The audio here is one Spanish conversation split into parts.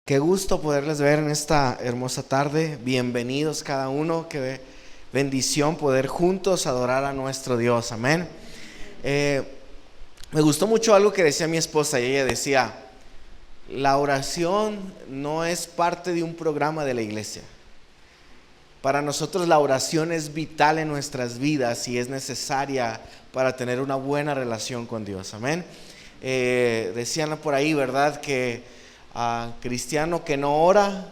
Qué gusto poderles ver en esta hermosa tarde. Bienvenidos cada uno. Qué bendición poder juntos adorar a nuestro Dios. Amén. Me gustó mucho algo que decía mi esposa, y ella decía: la oración no es parte de un programa de la iglesia. Para nosotros la oración es vital en nuestras vidas y es necesaria para tener una buena relación con Dios. Amén. Decían por ahí, ¿verdad?, que a cristiano que no ora,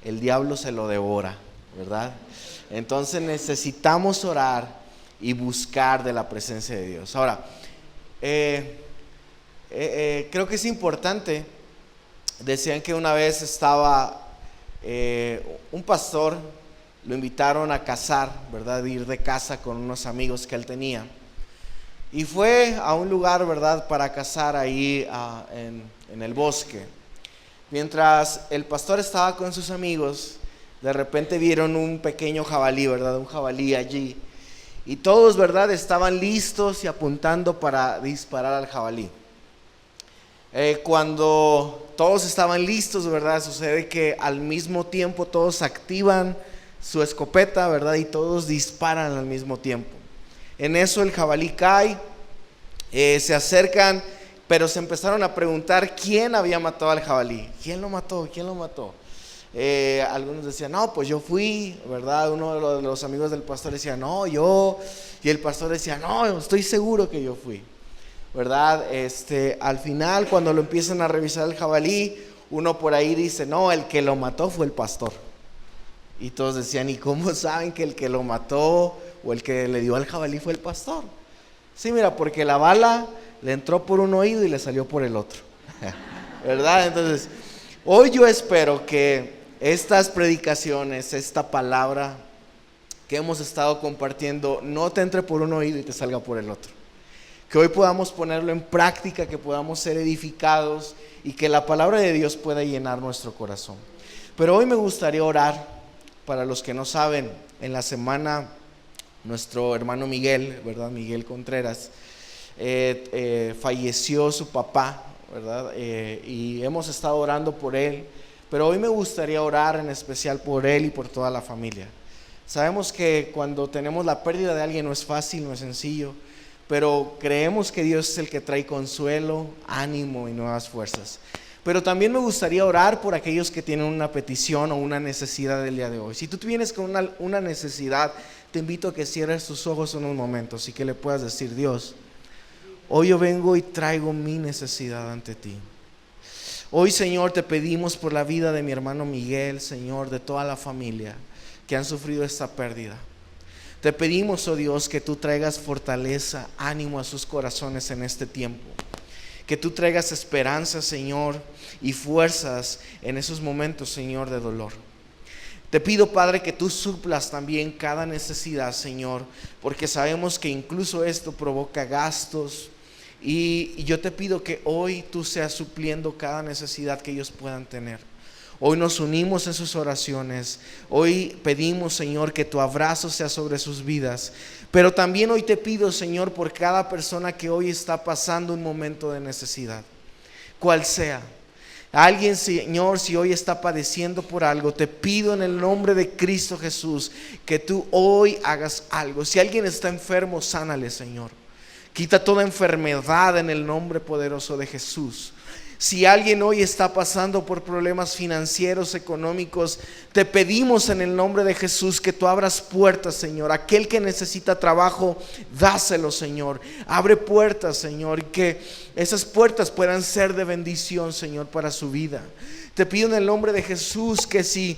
el diablo se lo devora, ¿verdad? Entonces necesitamos orar y buscar de la presencia de Dios. Ahora, creo que es importante. Decían que una vez estaba un pastor, lo invitaron a cazar, ¿verdad?, ir de caza con unos amigos que él tenía. Y fue a un lugar, ¿verdad?, para cazar ahí en el bosque. Mientras el pastor estaba con sus amigos, de repente vieron un pequeño jabalí, ¿verdad?, un jabalí allí. Y todos, ¿verdad?, estaban listos y apuntando para disparar al jabalí. Cuando todos estaban listos, ¿verdad?, sucede que al mismo tiempo todos activan su escopeta, ¿verdad?, y todos disparan al mismo tiempo. En eso el jabalí cae, se acercan, pero se empezaron a preguntar quién había matado al jabalí. ¿Quién lo mató? ¿Quién lo mató? Algunos decían, no, pues yo fui, ¿verdad? Uno de los amigos del pastor decía, no, yo. Y el pastor decía, no, estoy seguro que yo fui, ¿verdad? Al final, cuando lo empiezan a revisar el jabalí, uno por ahí dice, no, el que lo mató fue el pastor. Y todos decían, ¿y cómo saben que el que lo mató o el que le dio al jabalí fue el pastor? Sí, mira, porque la bala le entró por un oído y le salió por el otro, ¿verdad? Entonces, hoy yo espero que estas predicaciones, esta palabra que hemos estado compartiendo, no te entre por un oído y te salga por el otro. Que hoy podamos ponerlo en práctica, que podamos ser edificados y que la palabra de Dios pueda llenar nuestro corazón. Pero hoy me gustaría orar. Para los que no saben, en la semana nuestro hermano Miguel, ¿verdad?, Miguel Contreras, falleció su papá, ¿verdad? Y hemos estado orando por él, pero hoy me gustaría orar en especial por él y por toda la familia. Sabemos que cuando tenemos la pérdida de alguien no es fácil, no es sencillo, pero creemos que Dios es el que trae consuelo, ánimo y nuevas fuerzas. Pero también me gustaría orar por aquellos que tienen una petición o una necesidad del día de hoy. Si tú vienes con una necesidad, te invito a que cierres tus ojos unos momentos y que le puedas decir, Dios, hoy yo vengo y traigo mi necesidad ante ti. Hoy, Señor, te pedimos por la vida de mi hermano Miguel, Señor, de toda la familia que han sufrido esta pérdida. Te pedimos, oh Dios, que tú traigas fortaleza, ánimo a sus corazones en este tiempo. Que tú traigas esperanza, Señor, y fuerzas en esos momentos, Señor, de dolor. Te pido, Padre, que tú suplas también cada necesidad, Señor, porque sabemos que incluso esto provoca gastos. Y yo te pido que hoy tú seas supliendo cada necesidad que ellos puedan tener. Hoy nos unimos en sus oraciones. Hoy pedimos, Señor, que tu abrazo sea sobre sus vidas. Pero también hoy te pido, Señor, por cada persona que hoy está pasando un momento de necesidad, cual sea. Alguien, Señor, si hoy está padeciendo por algo, te pido en el nombre de Cristo Jesús que tú hoy hagas algo. Si alguien está enfermo, sánale, Señor. Quita toda enfermedad en el nombre poderoso de Jesús. Si alguien hoy está pasando por problemas financieros, económicos, te pedimos en el nombre de Jesús que tú abras puertas, Señor. Aquel que necesita trabajo, dáselo, Señor. Abre puertas, Señor, y que esas puertas puedan ser de bendición, Señor, para su vida. Te pido en el nombre de Jesús que si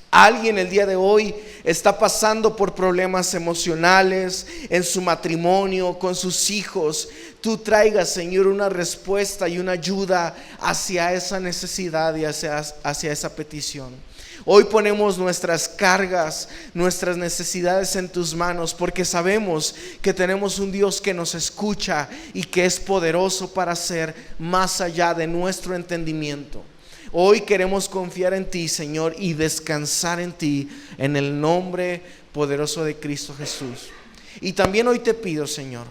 alguien el día de hoy está pasando por problemas emocionales en su matrimonio, con sus hijos, tú traigas, Señor, una respuesta y una ayuda hacia esa necesidad y hacia esa petición. Hoy ponemos nuestras cargas, nuestras necesidades en tus manos, porque sabemos que tenemos un Dios que nos escucha y que es poderoso para hacer más allá de nuestro entendimiento. Hoy queremos confiar en ti, Señor, y descansar en ti, en el nombre poderoso de Cristo Jesús. Y también hoy te pido, Señor,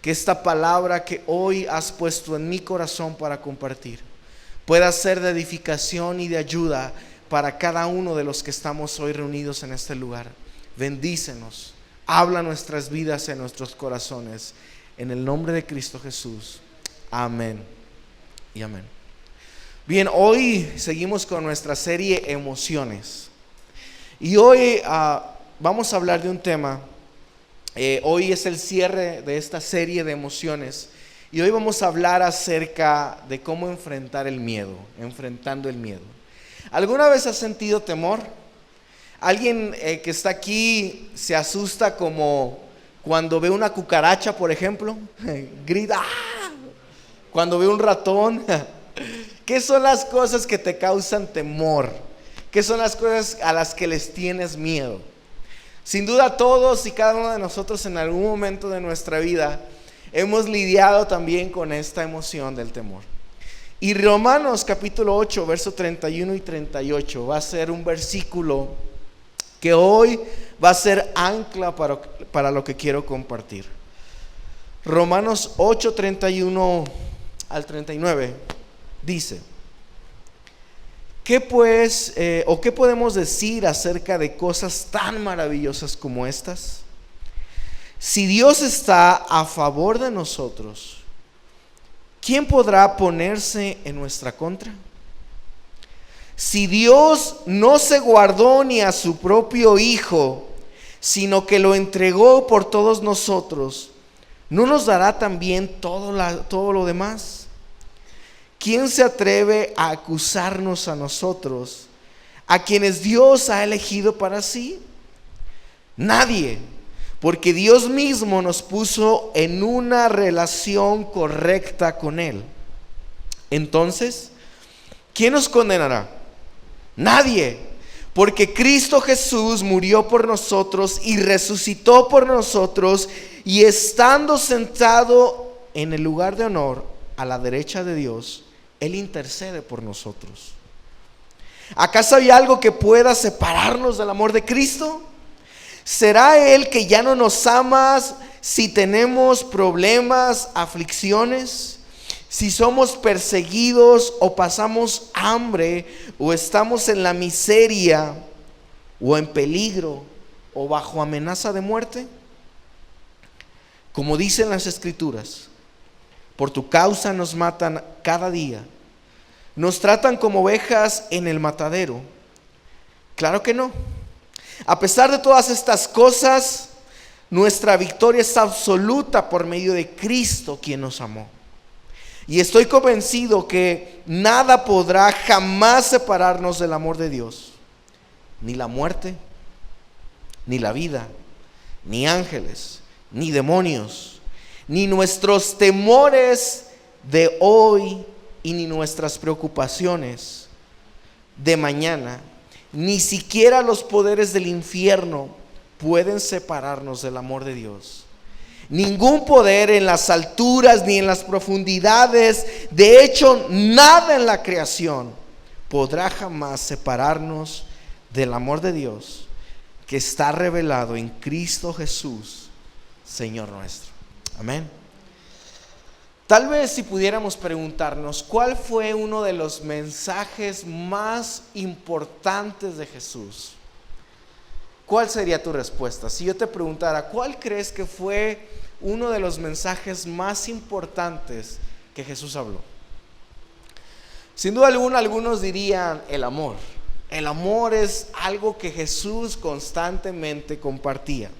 que esta palabra que hoy has puesto en mi corazón para compartir pueda ser de edificación y de ayuda para cada uno de los que estamos hoy reunidos en este lugar. Bendícenos, habla nuestras vidas en nuestros corazones. En el nombre de Cristo Jesús. Amén y amén. Bien, hoy seguimos con nuestra serie Emociones. Y hoy vamos a hablar de un tema. Hoy es el cierre de esta serie de emociones. Y hoy vamos a hablar acerca de cómo enfrentar el miedo, enfrentando el miedo. ¿Alguna vez has sentido temor? ¿Alguien que está aquí se asusta como cuando ve una cucaracha, por ejemplo? Grita, ¡ah! Cuando ve un ratón. ¿Qué son las cosas que te causan temor? ¿Qué son las cosas a las que les tienes miedo? Sin duda todos y cada uno de nosotros en algún momento de nuestra vida hemos lidiado también con esta emoción del temor. Y Romanos capítulo 8, verso 31 y 38 va a ser un versículo que hoy va a ser ancla para lo que quiero compartir. Romanos 8, 31 al 39 dice: ¿qué pues, o qué podemos decir acerca de cosas tan maravillosas como estas? Si Dios está a favor de nosotros, ¿quién podrá ponerse en nuestra contra? Si Dios no se guardó ni a su propio Hijo, sino que lo entregó por todos nosotros, ¿no nos dará también todo lo demás? ¿Quién se atreve a acusarnos a nosotros, a quienes Dios ha elegido para sí? Nadie, porque Dios mismo nos puso en una relación correcta con Él. Entonces, ¿quién nos condenará? Nadie, porque Cristo Jesús murió por nosotros y resucitó por nosotros, y estando sentado en el lugar de honor a la derecha de Dios, Él intercede por nosotros. ¿Acaso hay algo que pueda separarnos del amor de Cristo? ¿Será Él que ya no nos ama si tenemos problemas, aflicciones? Si somos perseguidos o pasamos hambre, o estamos en la miseria, o en peligro, o bajo amenaza de muerte? Como dicen las Escrituras, por tu causa nos matan cada día, nos tratan como ovejas en el matadero. Claro que no. A pesar de todas estas cosas, nuestra victoria es absoluta por medio de Cristo, quien nos amó. Y estoy convencido que nada podrá jamás separarnos del amor de Dios. Ni la muerte, ni la vida, ni ángeles, ni demonios, ni nuestros temores de hoy, y ni nuestras preocupaciones de mañana, ni siquiera los poderes del infierno pueden separarnos del amor de Dios. Ningún poder en las alturas ni en las profundidades, de hecho nada en la creación, podrá jamás separarnos del amor de Dios que está revelado en Cristo Jesús, Señor nuestro. Amén. Tal vez si pudiéramos preguntarnos, ¿cuál fue uno de los mensajes más importantes de Jesús? ¿Cuál sería tu respuesta? Si yo te preguntara, ¿cuál crees que fue uno de los mensajes más importantes que Jesús habló? Sin duda alguna, algunos dirían el amor. El amor es algo que Jesús constantemente compartía.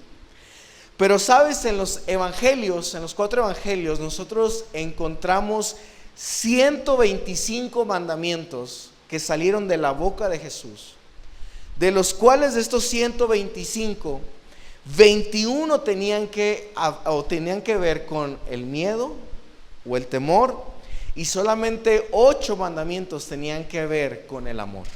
Pero sabes, en los evangelios, en los 4 evangelios, nosotros encontramos 125 mandamientos que salieron de la boca de Jesús. De los cuales de estos 125, 21 tenían que ver con el miedo o el temor, y solamente 8 mandamientos tenían que ver con el amor.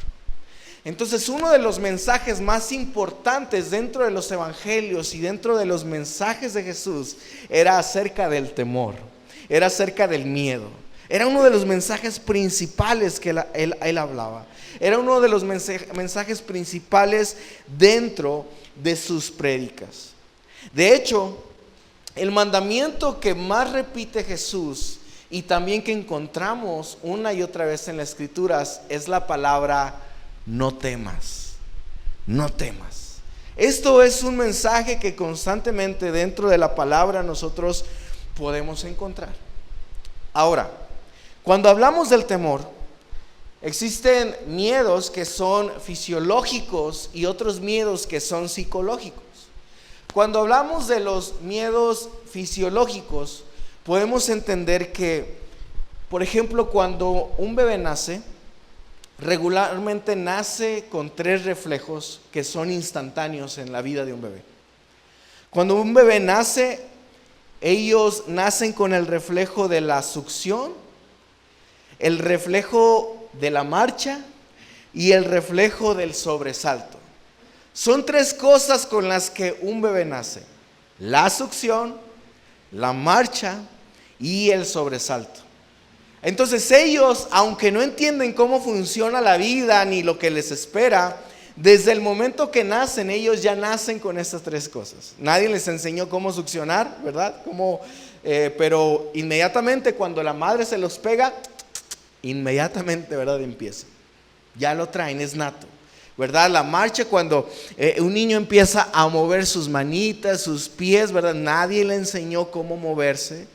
Entonces, uno de los mensajes más importantes dentro de los evangelios y dentro de los mensajes de Jesús era acerca del temor, era acerca del miedo. Era uno de los mensajes principales que él hablaba. Era uno de los mensajes principales dentro de sus prédicas. De hecho, el mandamiento que más repite Jesús y también que encontramos una y otra vez en las Escrituras es la palabra no temas, no temas. Esto es un mensaje que constantemente dentro de la palabra nosotros podemos encontrar. Ahora, cuando hablamos del temor, existen miedos que son fisiológicos y otros miedos que son psicológicos. Cuando hablamos de los miedos fisiológicos, podemos entender que, por ejemplo, cuando un bebé nace, regularmente nace con 3 reflejos que son instantáneos en la vida de un bebé. Cuando un bebé nace, ellos nacen con el reflejo de la succión, el reflejo de la marcha y el reflejo del sobresalto. Son 3 cosas con las que un bebé nace: la succión, la marcha y el sobresalto. Entonces ellos, aunque no entienden cómo funciona la vida ni lo que les espera, desde el momento que nacen, ellos ya nacen con estas 3 cosas. Nadie les enseñó cómo succionar, ¿verdad? Pero inmediatamente cuando la madre se los pega, inmediatamente, ¿verdad? Empieza. Ya lo traen, es nato, ¿verdad? La marcha, cuando un niño empieza a mover sus manitas, sus pies, ¿verdad? Nadie le enseñó cómo moverse.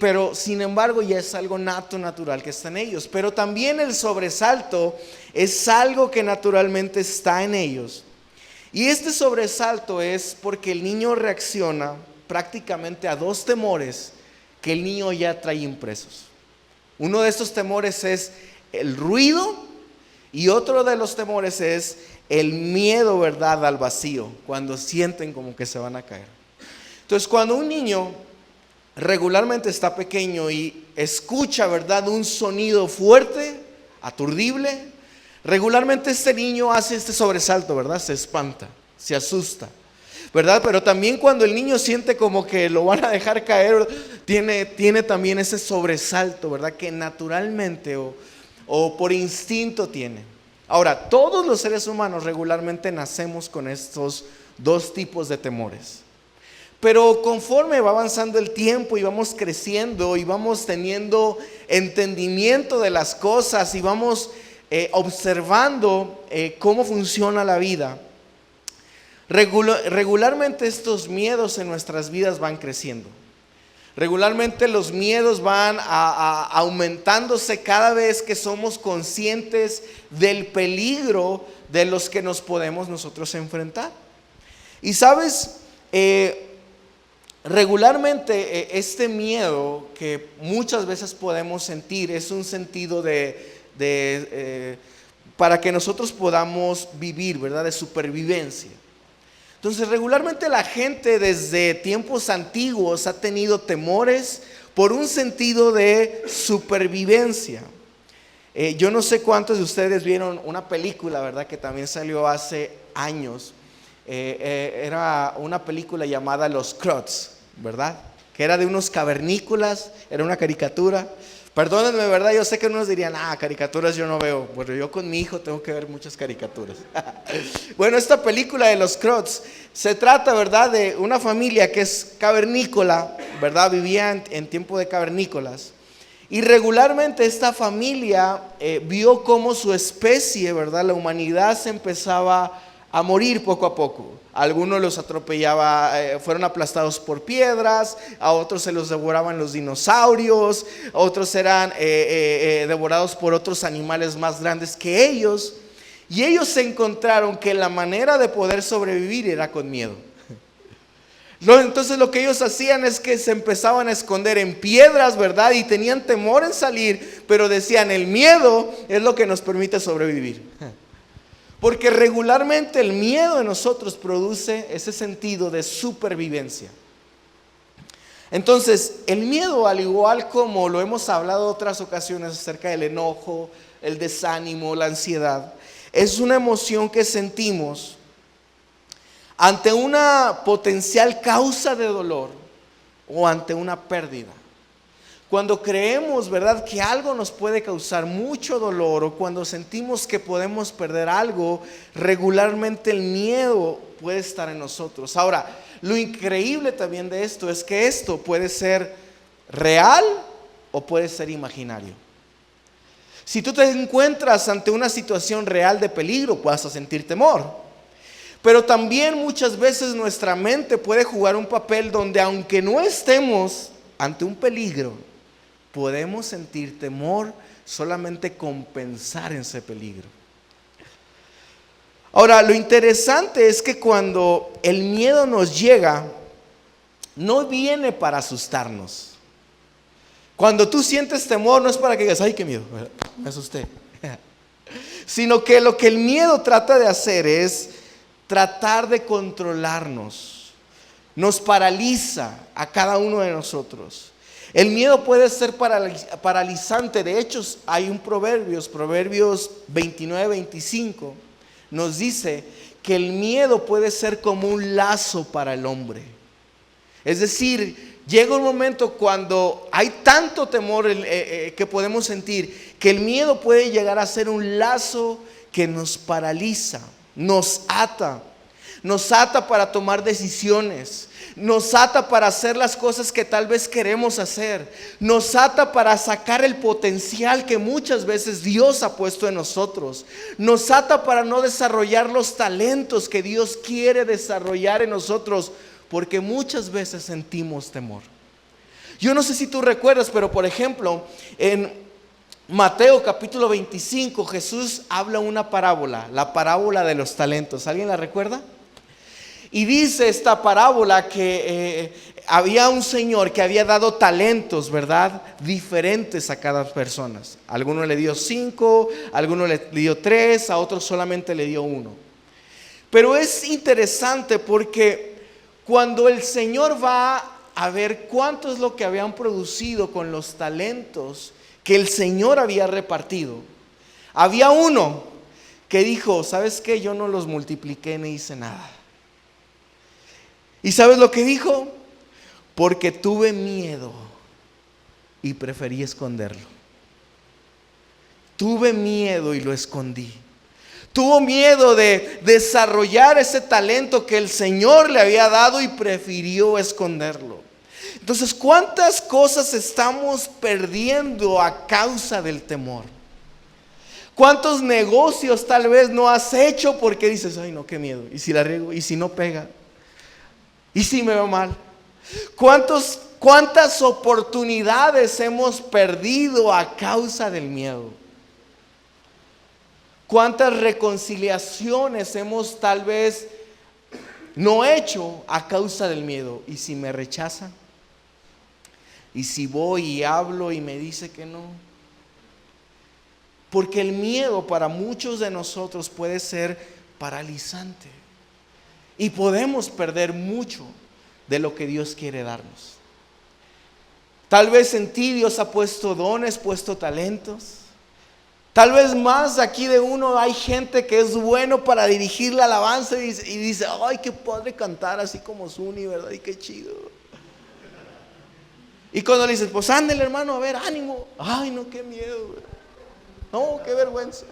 Pero sin embargo ya es algo nato, natural que está en ellos. Pero también el sobresalto es algo que naturalmente está en ellos. Y este sobresalto es porque el niño reacciona prácticamente a 2 temores que el niño ya trae impresos. Uno de estos temores es el ruido y otro de los temores es el miedo, ¿verdad?, al vacío, cuando sienten como que se van a caer. Entonces, cuando un niño regularmente está pequeño y escucha, ¿verdad?, un sonido fuerte, aturdible, regularmente este niño hace este sobresalto, ¿verdad? Se espanta, se asusta, ¿verdad? Pero también cuando el niño siente como que lo van a dejar caer, tiene también ese sobresalto, ¿verdad?, que naturalmente o por instinto tiene. Ahora, todos los seres humanos regularmente nacemos con estos 2 tipos de temores. Pero conforme va avanzando el tiempo y vamos creciendo y vamos teniendo entendimiento de las cosas y vamos observando cómo funciona la vida, regularmente estos miedos en nuestras vidas van creciendo. Regularmente los miedos van aumentándose cada vez que somos conscientes del peligro de los que nos podemos nosotros enfrentar. Y sabes, regularmente este miedo que muchas veces podemos sentir es un sentido para que nosotros podamos vivir, ¿verdad?, de supervivencia. Entonces regularmente la gente desde tiempos antiguos ha tenido temores por un sentido de supervivencia. Yo no sé cuántos de ustedes vieron una película, ¿verdad?, que también salió hace años. Era una película llamada Los Crocs, ¿verdad? Que era de unos cavernícolas, era una caricatura. Perdónenme, ¿verdad? Yo sé que unos dirían, caricaturas yo no veo. Bueno, yo con mi hijo tengo que ver muchas caricaturas. Bueno, esta película de Los Crocs se trata, ¿verdad?, de una familia que es cavernícola, ¿verdad? Vivía en tiempo de cavernícolas. Y regularmente esta familia vio cómo su especie, ¿verdad?, la humanidad se empezaba a morir poco a poco. Algunos los atropellaba, fueron aplastados por piedras, a otros se los devoraban los dinosaurios, a otros eran devorados por otros animales más grandes que ellos. Y ellos se encontraron que la manera de poder sobrevivir era con miedo. Entonces lo que ellos hacían es que se empezaban a esconder en piedras, ¿verdad? Y tenían temor en salir, pero decían, el miedo es lo que nos permite sobrevivir. Porque regularmente el miedo en nosotros produce ese sentido de supervivencia. Entonces, el miedo, al igual como lo hemos hablado en otras ocasiones acerca del enojo, el desánimo, la ansiedad, es una emoción que sentimos ante una potencial causa de dolor o ante una pérdida. Cuando creemos, ¿verdad?, que algo nos puede causar mucho dolor o cuando sentimos que podemos perder algo, regularmente el miedo puede estar en nosotros. Ahora, lo increíble también de esto es que esto puede ser real o puede ser imaginario. Si tú te encuentras ante una situación real de peligro, vas a sentir temor. Pero también muchas veces nuestra mente puede jugar un papel donde, aunque no estemos ante un peligro, podemos sentir temor solamente con pensar en ese peligro. Ahora, lo interesante es que cuando el miedo nos llega, no viene para asustarnos. Cuando tú sientes temor, no es para que digas, ay, qué miedo, me asusté. Sino que lo que el miedo trata de hacer es tratar de controlarnos. Nos paraliza a cada uno de nosotros. El miedo puede ser paralizante. De hecho, hay un Proverbios 29-25, nos dice que el miedo puede ser como un lazo para el hombre. Es decir, llega un momento cuando hay tanto temor que podemos sentir, que el miedo puede llegar a ser un lazo que nos paraliza, nos ata para tomar decisiones, nos ata para hacer las cosas que tal vez queremos hacer, nos ata para sacar el potencial que muchas veces Dios ha puesto en nosotros, nos ata para no desarrollar los talentos que Dios quiere desarrollar en nosotros, porque muchas veces sentimos temor. Yo no sé si tú recuerdas, pero por ejemplo, en Mateo capítulo 25, Jesús habla una parábola, la parábola de los talentos. ¿Alguien la recuerda? Y dice esta parábola que había un señor que había dado talentos, ¿verdad? Diferentes a cada persona. A alguno le dio 5, a alguno le dio 3, a otro solamente le dio 1. Pero es interesante porque cuando el Señor va a ver cuánto es lo que habían producido con los talentos que el Señor había repartido, había uno que dijo, ¿sabes qué? Yo no los multipliqué ni hice nada. ¿Y sabes lo que dijo? Porque tuve miedo y preferí esconderlo. Tuve miedo y lo escondí. Tuvo miedo de desarrollar ese talento que el Señor le había dado y prefirió esconderlo. Entonces, ¿cuántas cosas estamos perdiendo a causa del temor? ¿Cuántos negocios tal vez no has hecho porque dices, ay no, qué miedo? ¿Y si la riego? ¿Y si no pega? ¿Y si me va mal? ¿Cuántas oportunidades hemos perdido a causa del miedo? ¿Cuántas reconciliaciones hemos tal vez no hecho a causa del miedo? ¿Y si me rechazan? ¿Y si voy y hablo y me dice que no? Porque el miedo para muchos de nosotros puede ser paralizante. Y podemos perder mucho de lo que Dios quiere darnos. Tal vez en ti Dios ha puesto dones, puesto talentos. Tal vez más aquí de uno hay gente que es bueno para dirigir la alabanza y dice, ay, qué padre cantar así como Zuni, ¿verdad? Y qué chido. Y cuando le dices, pues ándale hermano, a ver, ánimo. Ay, no, qué miedo, ¿verdad? No, qué vergüenza.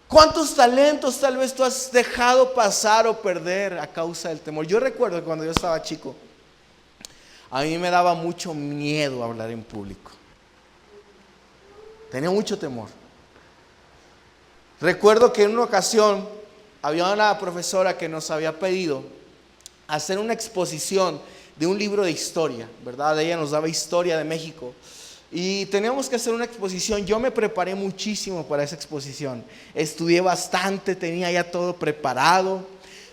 ¿Cuántos talentos tal vez tú has dejado pasar o perder a causa del temor? Yo recuerdo que cuando yo estaba chico, a mí me daba mucho miedo hablar en público. Tenía mucho temor. Recuerdo que en una ocasión había una profesora que nos había pedido hacer una exposición de un libro de historia, ¿verdad? Ella nos daba historia de México. Y teníamos que hacer una exposición. Yo me preparé muchísimo para esa exposición. Estudié bastante, tenía ya todo preparado.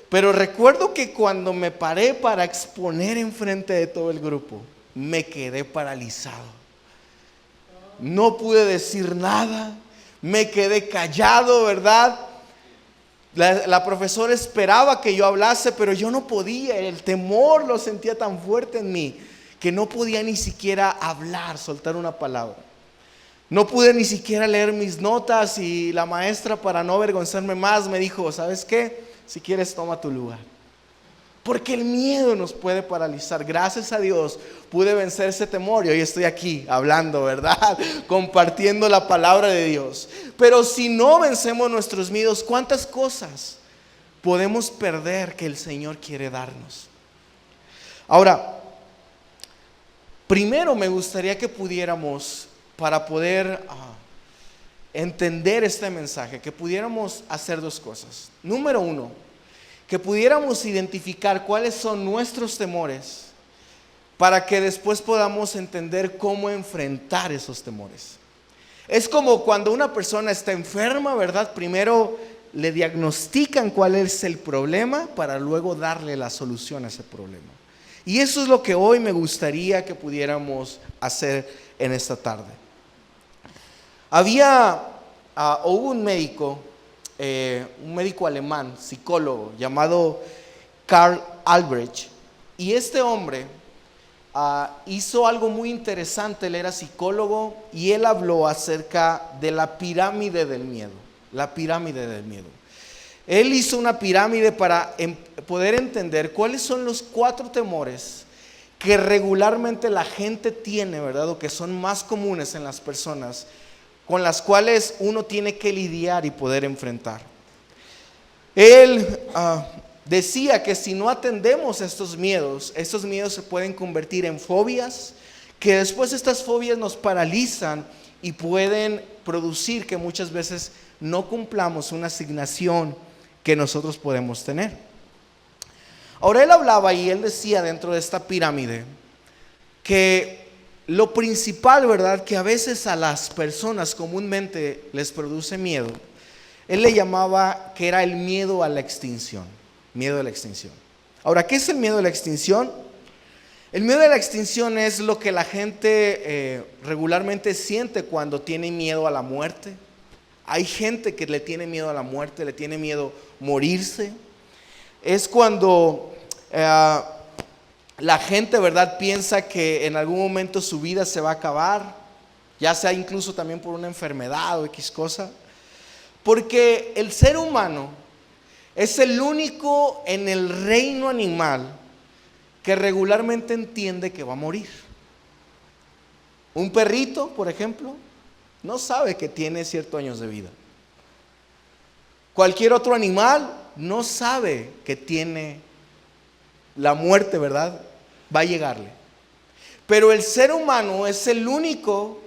Pero recuerdo que cuando me paré para exponer enfrente de todo el grupo, me quedé paralizado. No pude decir nada, me quedé callado, ¿verdad? La profesora esperaba que yo hablase, pero yo no podía. El temor lo sentía tan fuerte en mí que no podía ni siquiera hablar, soltar una palabra. No pude ni siquiera leer mis notas y la maestra, para no avergonzarme más, me dijo, ¿sabes qué? Si quieres toma tu lugar. Porque el miedo nos puede paralizar. Gracias a Dios pude vencer ese temor y hoy estoy aquí hablando, ¿verdad? Compartiendo la palabra de Dios. Pero si no vencemos nuestros miedos, ¿cuántas cosas podemos perder que el Señor quiere darnos? Ahora, Primero me gustaría que pudiéramos, para poder entender este mensaje, que pudiéramos hacer dos cosas. Número uno, que pudiéramos identificar cuáles son nuestros temores, para que después podamos entender cómo enfrentar esos temores. Es como cuando una persona está enferma, ¿verdad? Primero le diagnostican cuál es el problema para luego darle la solución a ese problema. Y eso es lo que hoy me gustaría que pudiéramos hacer en esta tarde. Hubo un médico alemán, psicólogo, llamado Karl Albrecht. Y este hombre hizo algo muy interesante. Él era psicólogo y él habló acerca de la pirámide del miedo. La pirámide del miedo. Él hizo una pirámide para poder entender cuáles son los 4 temores que regularmente la gente tiene, ¿verdad? O que son más comunes en las personas, con las cuales uno tiene que lidiar y poder enfrentar. Él decía que si no atendemos estos miedos se pueden convertir en fobias, que después estas fobias nos paralizan y pueden producir que muchas veces no cumplamos una asignación que nosotros podemos tener. Ahora él hablaba y él decía dentro de esta pirámide que lo principal, ¿verdad?, que a veces a las personas comúnmente les produce miedo, él le llamaba que era el miedo a la extinción. Miedo a la extinción. Ahora, ¿qué es el miedo a la extinción? El miedo a la extinción es lo que la gente regularmente siente cuando tiene miedo a la muerte. Hay gente que le tiene miedo a la muerte, le tiene miedo morirse. Es cuando la gente, ¿verdad?, piensa que en algún momento su vida se va a acabar, ya sea incluso también por una enfermedad o X cosa. Porque el ser humano es el único en el reino animal que regularmente entiende que va a morir. Un perrito, por ejemplo, no sabe que tiene ciertos años de vida. Cualquier otro animal no sabe que tiene la muerte, ¿verdad? Va a llegarle. Pero el ser humano es el único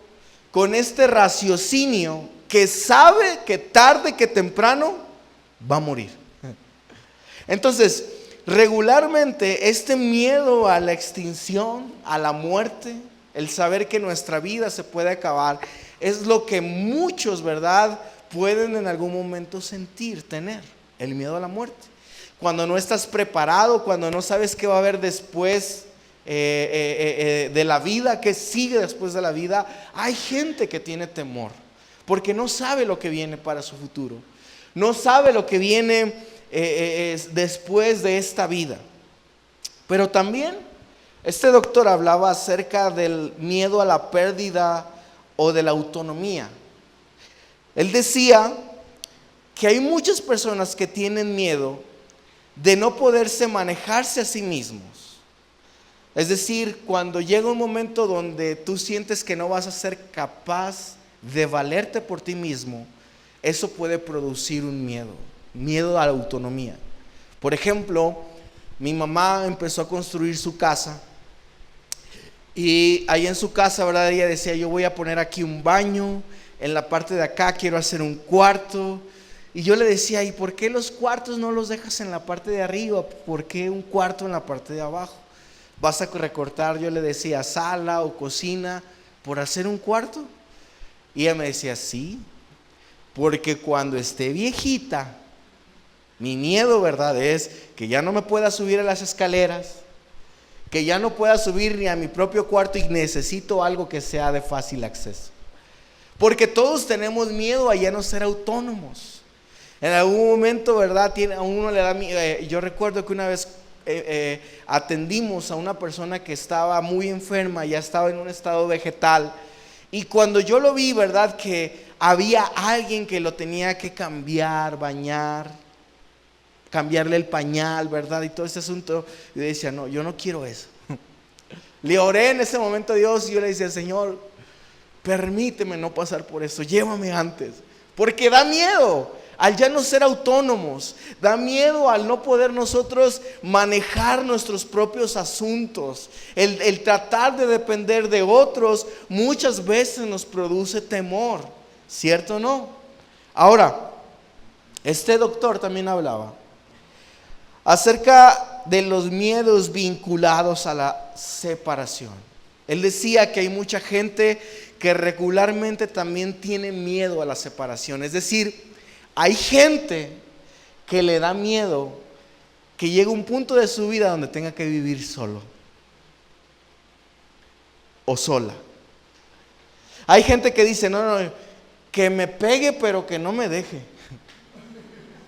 con este raciocinio que sabe que tarde que temprano va a morir. Entonces, regularmente este miedo a la extinción, a la muerte, el saber que nuestra vida se puede acabar, es lo que muchos, ¿verdad?, pueden en algún momento tener, el miedo a la muerte. Cuando no estás preparado, cuando no sabes qué va a haber después de la vida, qué sigue después de la vida, hay gente que tiene temor, porque no sabe lo que viene para su futuro, no sabe lo que viene después de esta vida. Pero también este doctor hablaba acerca del miedo a la pérdida o de la autonomía. Él decía que hay muchas personas que tienen miedo de no poderse manejarse a sí mismos. Es decir, cuando llega un momento donde tú sientes que no vas a ser capaz de valerte por ti mismo, eso puede producir un miedo a la autonomía. Por ejemplo, mi mamá empezó a construir su casa y ahí en su casa, ¿verdad?, ella decía: yo voy a poner aquí un baño, en la parte de acá quiero hacer un cuarto. Y yo le decía: ¿y por qué los cuartos no los dejas en la parte de arriba? ¿Por qué un cuarto en la parte de abajo? ¿Vas a recortar, yo le decía, sala o cocina por hacer un cuarto? Y ella me decía: sí, porque cuando esté viejita, mi miedo, ¿verdad?, es que ya no me pueda subir a las escaleras, que ya no pueda subir ni a mi propio cuarto, y necesito algo que sea de fácil acceso. Porque todos tenemos miedo a ya no ser autónomos. En algún momento, ¿verdad?, a uno le da miedo. Yo recuerdo que una vez atendimos a una persona que estaba muy enferma, ya estaba en un estado vegetal. Y cuando yo lo vi, ¿verdad?, que había alguien que lo tenía que cambiar, bañar, cambiarle el pañal, ¿verdad?, y todo ese asunto, yo decía: no, yo no quiero eso. Le oré en ese momento a Dios y yo le decía: Señor, permíteme no pasar por eso, llévame antes, porque da miedo. al ya no ser autónomos, da miedo al no poder nosotros manejar nuestros propios asuntos. El tratar de depender de otros muchas veces nos produce temor, ¿cierto o no? Ahora, este doctor también hablaba acerca de los miedos vinculados a la separación. Él decía que hay mucha gente que regularmente también tiene miedo a la separación. Es decir, hay gente que le da miedo que llegue un punto de su vida donde tenga que vivir solo o sola. Hay gente que dice, no, que me pegue pero que no me deje.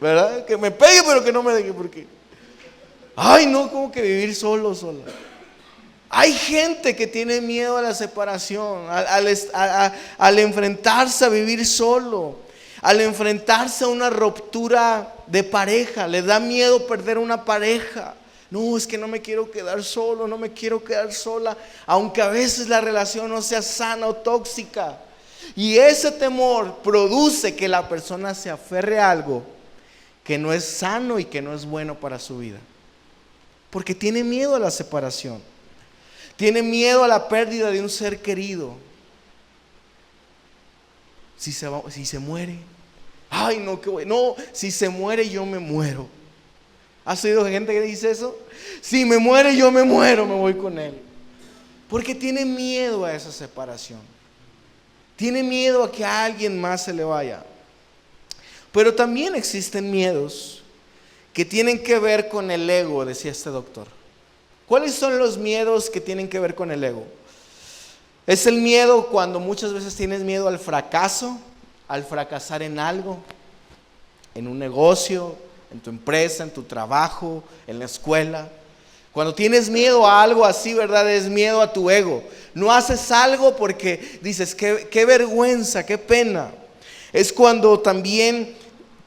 ¿Verdad? Que me pegue pero que no me deje, porque ay, no, como que vivir solo, sola. Hay gente que tiene miedo a la separación, al enfrentarse a vivir solo, al enfrentarse a una ruptura de pareja. Le da miedo perder una pareja. No, es que no me quiero quedar solo, no me quiero quedar sola, aunque a veces la relación no sea sana o tóxica. Y ese temor produce que la persona se aferre a algo que no es sano y que no es bueno para su vida. Porque tiene miedo a la separación. Tiene miedo a la pérdida de un ser querido. Si se muere. Ay, no, qué bueno. No, si se muere yo me muero. ¿Has oído gente que dice eso? Si me muere yo me muero, me voy con él. Porque tiene miedo a esa separación. Tiene miedo a que a alguien más se le vaya. Pero también existen miedos que tienen que ver con el ego, decía este doctor. ¿Cuáles son los miedos que tienen que ver con el ego? Es el miedo cuando muchas veces tienes miedo al fracaso, al fracasar en algo, en un negocio, en tu empresa, en tu trabajo, en la escuela. Cuando tienes miedo a algo así, ¿verdad? Es miedo a tu ego. No haces algo porque dices, qué vergüenza, qué pena. Es cuando también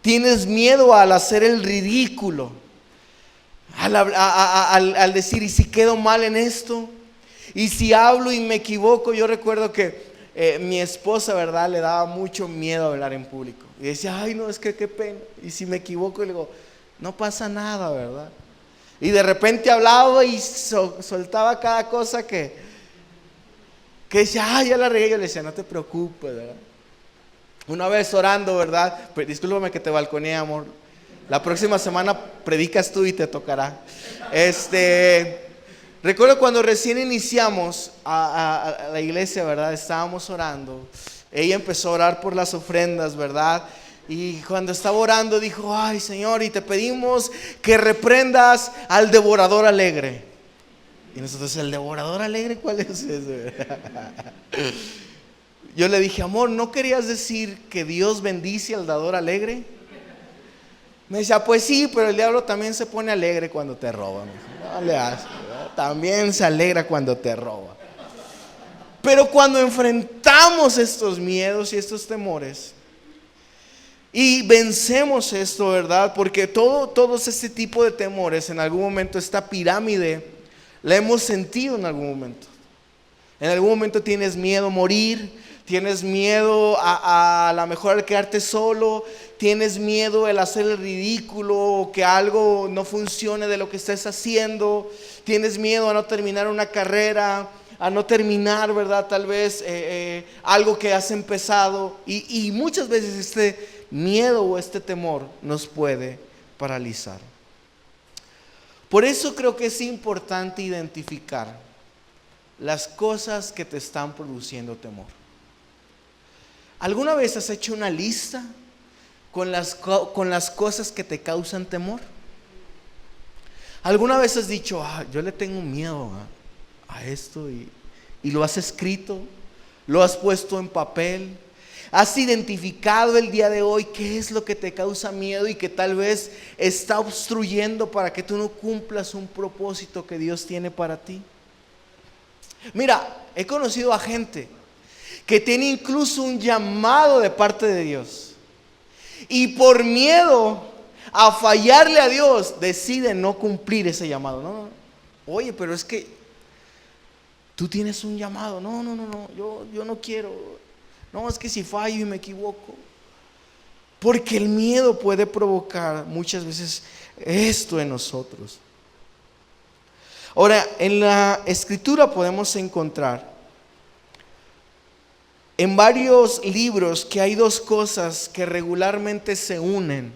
tienes miedo al hacer el ridículo, al decir, ¿y si quedo mal en esto? ¿Y si hablo y me equivoco? Yo recuerdo que mi esposa, ¿verdad? Le daba mucho miedo hablar en público. Y decía, ay, no, es que qué pena. Y si me equivoco, y le digo, no pasa nada, ¿verdad? Y de repente hablaba y soltaba cada cosa que decía, ay, ya la regué. Yo le decía, no te preocupes, ¿verdad? Una vez orando, ¿verdad? Discúlpame que te balconeé, amor. La próxima semana predicas tú y te tocará. Recuerdo cuando recién iniciamos a la iglesia, ¿verdad? Estábamos orando. Ella empezó a orar por las ofrendas, ¿verdad? Y cuando estaba orando dijo, ay, Señor, y te pedimos que reprendas al devorador alegre. Y nosotros, ¿el devorador alegre cuál es ese? Yo le dije, amor, ¿no querías decir que Dios bendice al dador alegre? Me decía, pues sí, pero el diablo también se pone alegre cuando te roba. No le haces, ¿verdad? También se alegra cuando te roba. Pero cuando enfrentamos estos miedos y estos temores y vencemos esto, ¿verdad? Porque todos este tipo de temores, en algún momento esta pirámide la hemos sentido en algún momento. En algún momento tienes miedo a morir, tienes miedo a lo mejor al quedarte solo, tienes miedo al hacer el ridículo, que algo no funcione de lo que estés haciendo, tienes miedo a no terminar una carrera, a no terminar, ¿verdad? Tal vez algo que has empezado y muchas veces este miedo o este temor nos puede paralizar. Por eso creo que es importante identificar las cosas que te están produciendo temor. ¿Alguna vez has hecho una lista con las cosas que te causan temor? ¿Alguna vez has dicho, yo le tengo miedo a esto y lo has escrito, lo has puesto en papel? ¿Has identificado el día de hoy qué es lo que te causa miedo y que tal vez está obstruyendo para que tú no cumplas un propósito que Dios tiene para ti? Mira, he conocido a gente que tiene incluso un llamado de parte de Dios y por miedo a fallarle a Dios decide no cumplir ese llamado. No, oye, pero es que tú tienes un llamado. No, yo no quiero. No, es que si fallo y me equivoco. Porque el miedo puede provocar muchas veces esto en nosotros. Ahora, en la Escritura podemos encontrar en varios libros que hay dos cosas que regularmente se unen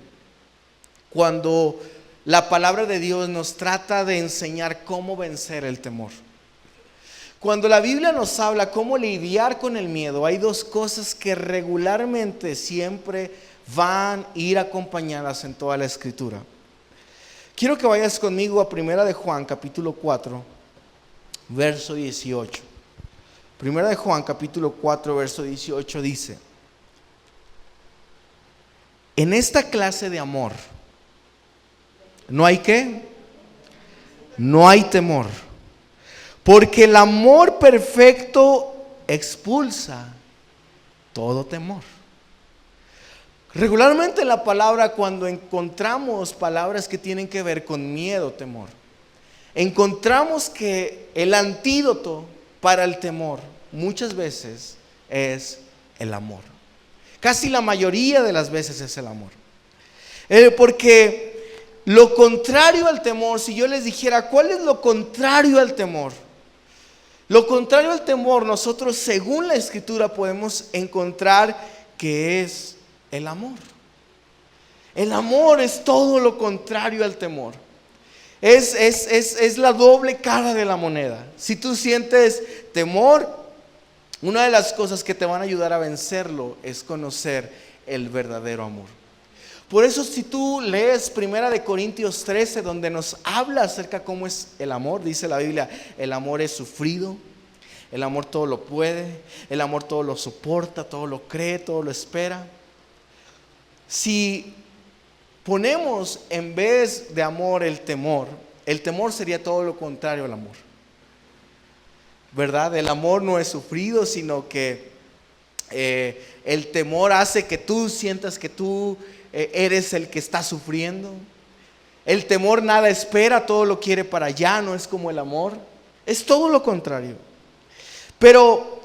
cuando la palabra de Dios nos trata de enseñar cómo vencer el temor. Cuando la Biblia nos habla cómo lidiar con el miedo, hay dos cosas que regularmente siempre van a ir acompañadas en toda la Escritura. Quiero que vayas conmigo a 1 de Juan, capítulo 4, verso 18. 1 de Juan, capítulo 4, verso 18 dice: en esta clase de amor, ¿no hay qué? No hay temor. Porque el amor perfecto expulsa todo temor. Regularmente en la palabra, cuando encontramos palabras que tienen que ver con miedo, temor, encontramos que el antídoto para el temor muchas veces es el amor. Casi la mayoría de las veces es el amor. Porque lo contrario al temor, si yo les dijera, ¿cuál es lo contrario al temor? Lo contrario al temor, nosotros según la Escritura podemos encontrar que es el amor. El amor es todo lo contrario al temor. Es la doble cara de la moneda. Si tú sientes temor, una de las cosas que te van a ayudar a vencerlo es conocer el verdadero amor. Por eso si tú lees 1 de Corintios 13, donde nos habla acerca de cómo es el amor, dice la Biblia, el amor es sufrido, el amor todo lo puede, el amor todo lo soporta, todo lo cree, todo lo espera. Si ponemos en vez de amor el temor sería todo lo contrario al amor, ¿verdad? El amor no es sufrido, sino que el temor hace que tú sientas que tú eres el que está sufriendo. El temor nada espera, todo lo quiere para allá, no es como el amor. Es todo lo contrario. Pero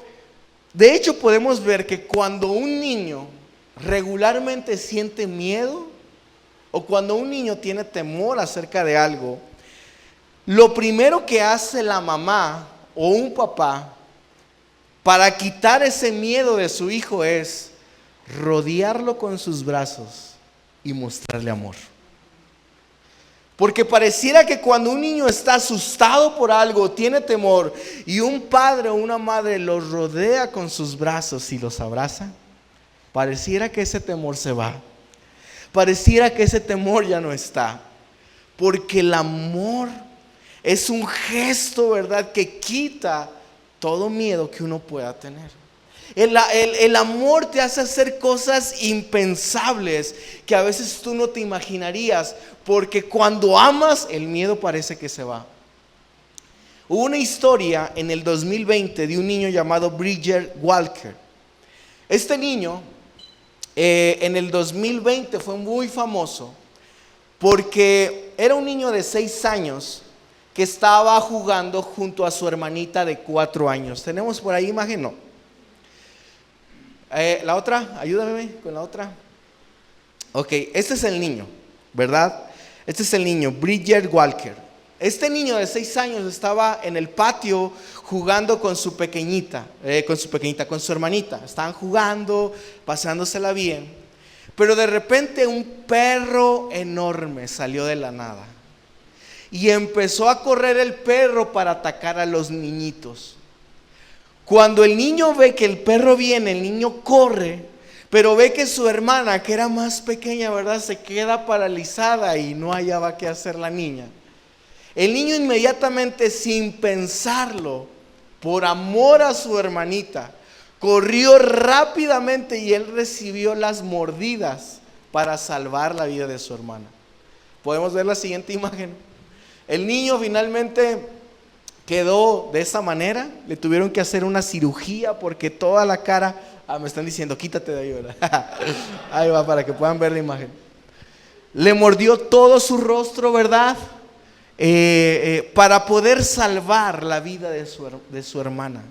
de hecho podemos ver que cuando un niño regularmente siente miedo, o cuando un niño tiene temor acerca de algo, lo primero que hace la mamá o un papá para quitar ese miedo de su hijo es rodearlo con sus brazos y mostrarle amor. Porque pareciera que cuando un niño está asustado por algo, tiene temor, y un padre o una madre los rodea con sus brazos y los abraza, pareciera que ese temor se va. Pareciera que ese temor ya no está. Porque el amor es un gesto, ¿verdad?, que quita todo miedo que uno pueda tener. El amor te hace hacer cosas impensables que a veces tú no te imaginarías, porque cuando amas el miedo parece que se va. Hubo una historia en el 2020 de un niño llamado Bridger Walker. Este niño en el 2020 fue muy famoso porque era un niño de 6 años que estaba jugando junto a su hermanita de 4 años. ¿Tenemos por ahí imagen? No. La otra, ayúdame con la otra. Ok, este es el niño, ¿verdad? Este es el niño, Bridger Walker. Este niño de 6 años estaba en el patio jugando con su hermanita. Estaban jugando, pasándosela bien. Pero de repente un perro enorme salió de la nada. Y empezó a correr el perro para atacar a los niñitos. Cuando el niño ve que el perro viene, el niño corre, pero ve que su hermana, que era más pequeña, ¿verdad?, se queda paralizada y no hallaba qué hacer la niña. El niño inmediatamente, sin pensarlo, por amor a su hermanita, corrió rápidamente y él recibió las mordidas para salvar la vida de su hermana. Podemos ver la siguiente imagen. El niño finalmente quedó de esa manera. Le tuvieron que hacer una cirugía porque toda la cara, me están diciendo quítate de ahí, ¿verdad? Ahí va, para que puedan ver la imagen. Le mordió todo su rostro, ¿verdad? Para poder salvar la vida de su hermana.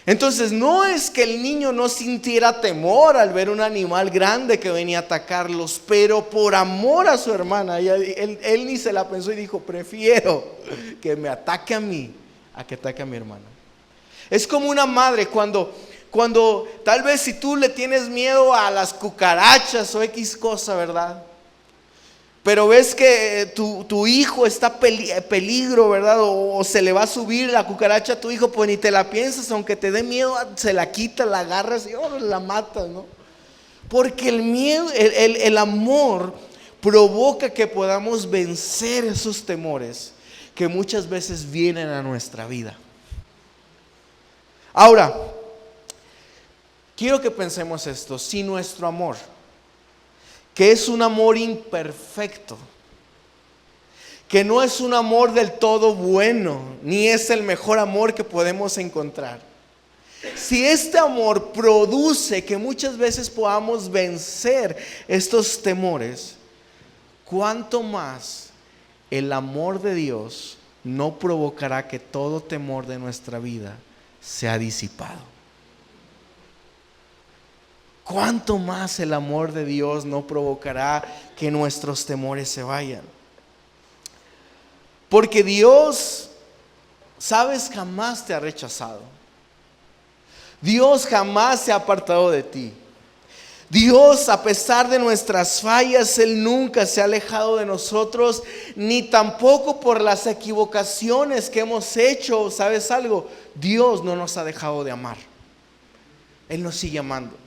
Entonces no es que el niño no sintiera temor al ver un animal grande que venía a atacarlos, pero por amor a su hermana, él ni se la pensó y dijo: prefiero que me ataque a mí a que ataque a mi hermana. Es como una madre cuando tal vez si tú le tienes miedo a las cucarachas o X cosa, ¿verdad? Pero ves que tu hijo está peligro, ¿verdad? O se le va a subir la cucaracha a tu hijo, pues ni te la piensas, aunque te dé miedo, se la quitas, la agarras y la matas, ¿no? Porque el miedo, el amor provoca que podamos vencer esos temores que muchas veces vienen a nuestra vida. Ahora, quiero que pensemos esto: si nuestro amor, que es un amor imperfecto, que no es un amor del todo bueno, ni es el mejor amor que podemos encontrar, si este amor produce que muchas veces podamos vencer estos temores, ¿cuánto más el amor de Dios no provocará que todo temor de nuestra vida sea disipado? ¿Cuánto más el amor de Dios no provocará que nuestros temores se vayan? Porque Dios, sabes, jamás te ha rechazado. Dios jamás se ha apartado de ti. Dios, a pesar de nuestras fallas, Él nunca se ha alejado de nosotros, ni tampoco por las equivocaciones que hemos hecho. ¿Sabes algo? Dios no nos ha dejado de amar. Él nos sigue amando.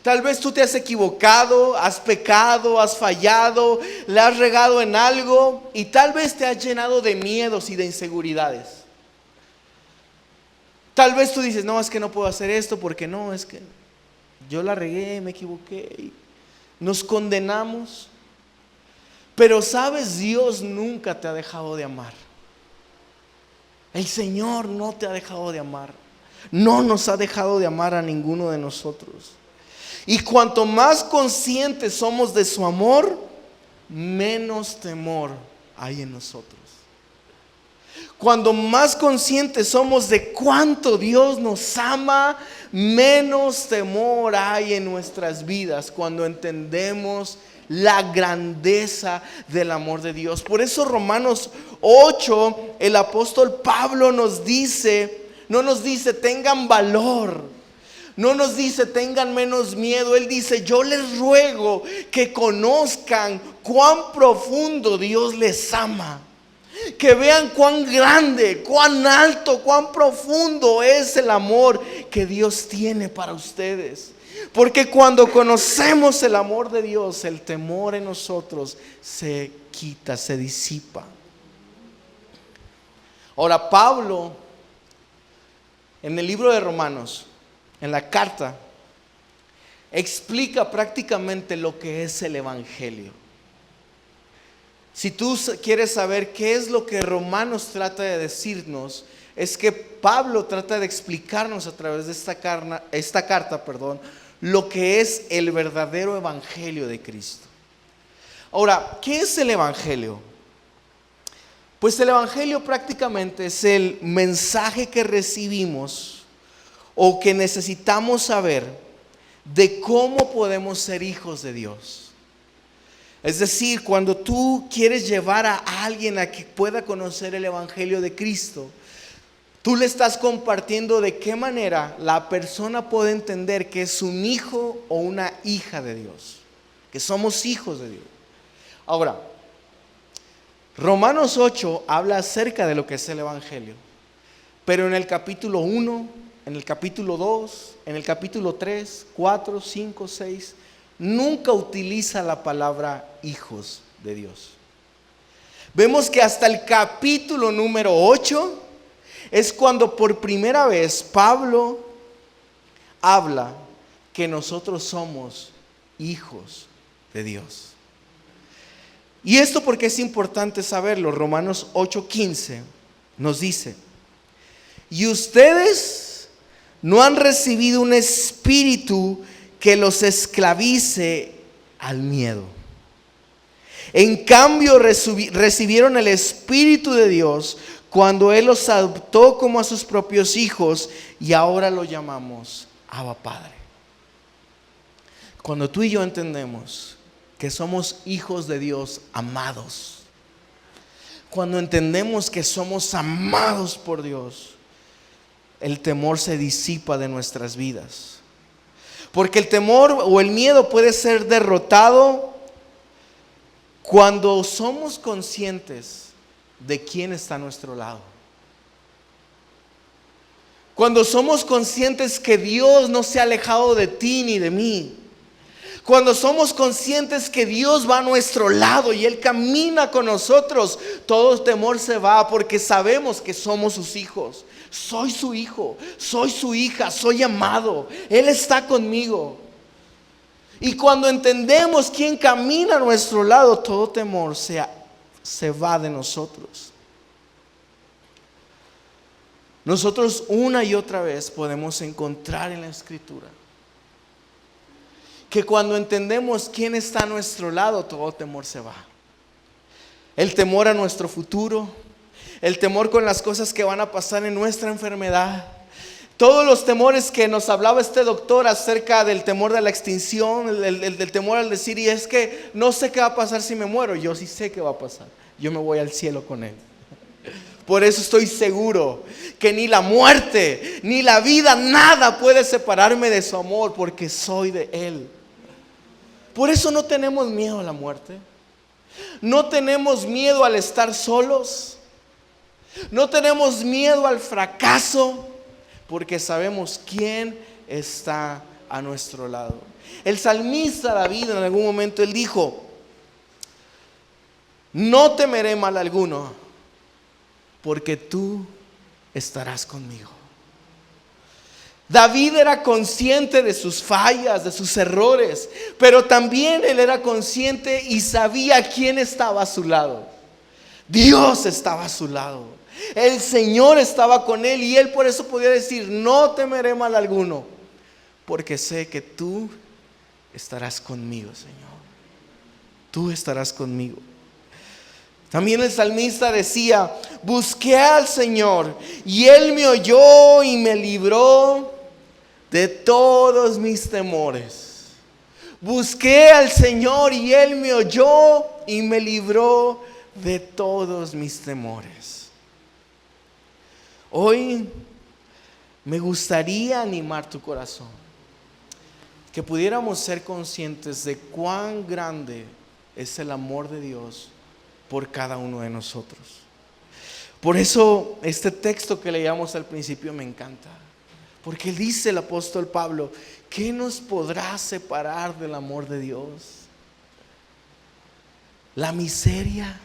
Tal vez tú te has equivocado, has pecado, has fallado, le has regado en algo y tal vez te has llenado de miedos y de inseguridades. Tal vez tú dices: no, es que no puedo hacer esto porque no, es que yo la regué, me equivoqué. Y nos condenamos. Pero sabes, Dios nunca te ha dejado de amar. El Señor no te ha dejado de amar. No nos ha dejado de amar a ninguno de nosotros. Y cuanto más conscientes somos de su amor, menos temor hay en nosotros. Cuando más conscientes somos de cuánto Dios nos ama, menos temor hay en nuestras vidas cuando entendemos la grandeza del amor de Dios. Por eso Romanos 8, el apóstol Pablo nos dice, no nos dice tengan valor, no nos dice tengan menos miedo. Él dice: yo les ruego que conozcan cuán profundo Dios les ama, que vean cuán grande, cuán alto, cuán profundo es el amor que Dios tiene para ustedes. Porque cuando conocemos el amor de Dios, el temor en nosotros se quita, se disipa. Ahora, Pablo, en el libro de Romanos, en la carta, explica prácticamente lo que es el Evangelio. Si tú quieres saber qué es lo que Romanos trata de decirnos, es que Pablo trata de explicarnos a través de esta carta, lo que es el verdadero Evangelio de Cristo. Ahora, ¿qué es el Evangelio? Pues el Evangelio prácticamente es el mensaje que recibimos o que necesitamos saber de cómo podemos ser hijos de Dios. Es decir, cuando tú quieres llevar a alguien a que pueda conocer el Evangelio de Cristo, tú le estás compartiendo de qué manera la persona puede entender que es un hijo o una hija de Dios, que somos hijos de Dios. Ahora, Romanos 8 habla acerca de lo que es el Evangelio, pero en el capítulo 1, en el capítulo 2, en el capítulo 3, 4, 5, 6, nunca utiliza la palabra hijos de Dios. Vemos que hasta el capítulo número 8 es cuando por primera vez Pablo habla que nosotros somos hijos de Dios. Y esto porque es importante saberlo. Romanos 8:15 nos dice: y ustedes no han recibido un espíritu que los esclavice al miedo. En cambio recibieron el Espíritu de Dios, cuando Él los adoptó como a sus propios hijos y ahora lo llamamos Abba Padre. Cuando tú y yo entendemos que somos hijos de Dios amados, cuando entendemos que somos amados por Dios, el temor se disipa de nuestras vidas. Porque el temor o el miedo puede ser derrotado cuando somos conscientes de quién está a nuestro lado. Cuando somos conscientes que Dios no se ha alejado de ti ni de mí. Cuando somos conscientes que Dios va a nuestro lado y Él camina con nosotros, todo temor se va porque sabemos que somos sus hijos. Soy su hijo, soy su hija, soy amado. Él está conmigo. Y cuando entendemos quién camina a nuestro lado, todo temor se va de nosotros. Nosotros una y otra vez podemos encontrar en la Escritura que cuando entendemos quién está a nuestro lado, todo temor se va. El temor a nuestro futuro, el temor con las cosas que van a pasar en nuestra enfermedad, todos los temores que nos hablaba este doctor acerca del temor de la extinción, el temor al decir, y es que no sé qué va a pasar si me muero. Yo sí sé qué va a pasar. Yo me voy al cielo con Él. Por eso estoy seguro que ni la muerte, ni la vida, nada puede separarme de su amor, porque soy de Él. Por eso no tenemos miedo a la muerte. No tenemos miedo al estar solos. No tenemos miedo al fracaso, porque sabemos quién está a nuestro lado. El salmista David en algún momento él dijo: no temeré mal alguno, porque tú estarás conmigo. David era consciente de sus fallas, de sus errores, pero también él era consciente y sabía quién estaba a su lado. Dios estaba a su lado. El Señor estaba con él y él por eso podía decir: no temeré mal alguno, porque sé que tú estarás conmigo, Señor. Tú estarás conmigo. También el salmista decía: busqué al Señor y Él me oyó y me libró de todos mis temores. Busqué al Señor y Él me oyó y me libró de todos mis temores. Hoy me gustaría animar tu corazón, que pudiéramos ser conscientes de cuán grande es el amor de Dios por cada uno de nosotros. Por eso este texto que leíamos al principio me encanta, porque dice el apóstol Pablo: ¿qué nos podrá separar del amor de Dios? La miseria,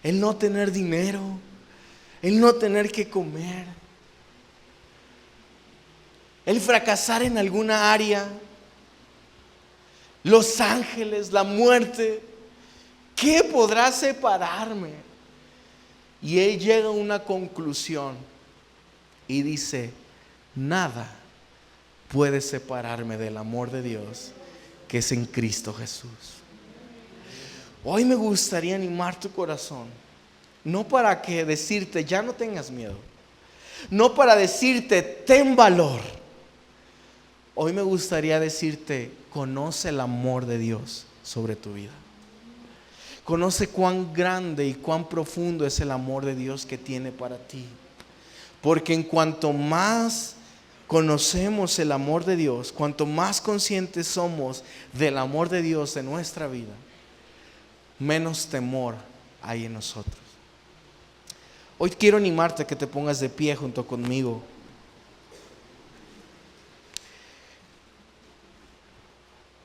el no tener dinero, el no tener que comer, el fracasar en alguna área, los ángeles, la muerte. ¿Qué podrá separarme? Y él llega a una conclusión y dice: nada puede separarme del amor de Dios que es en Cristo Jesús. Hoy me gustaría animar tu corazón, no para que decirte ya no tengas miedo, no para decirte ten valor. Hoy me gustaría decirte: conoce el amor de Dios sobre tu vida. Conoce cuán grande y cuán profundo es el amor de Dios que tiene para ti. Porque en cuanto más conocemos el amor de Dios, cuanto más conscientes somos del amor de Dios en nuestra vida, menos temor hay en nosotros. Hoy quiero animarte a que te pongas de pie junto conmigo.